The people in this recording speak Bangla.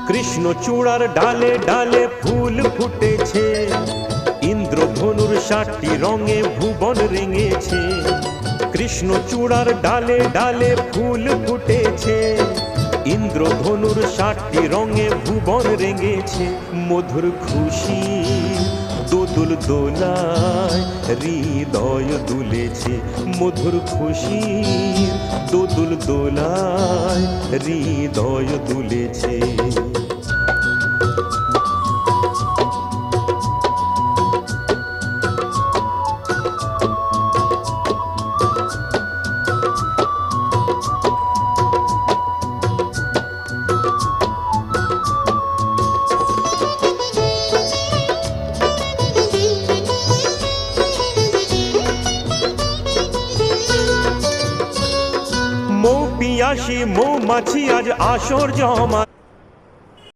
কৃষ্ণচূড়ার ডালে ডালে ফুল ফুটেছে, ইন্দ্রধনুর 7টি রঙে ভুবন রেঙেছে। কৃষ্ণচূড়ার ডালে ডালে ফুল ফুটেছে, ইন্দ্রধনুর 7টি রঙে ভুবন রেঙেছে। মধুর খুশি দোদুল দোলায় হৃদয় দুলেছে, মধুর খুশি দোদুল দোলায় হৃদয় দুলেছে। মৌ পিয়াসী মৌমাছি আজ আসর জমা,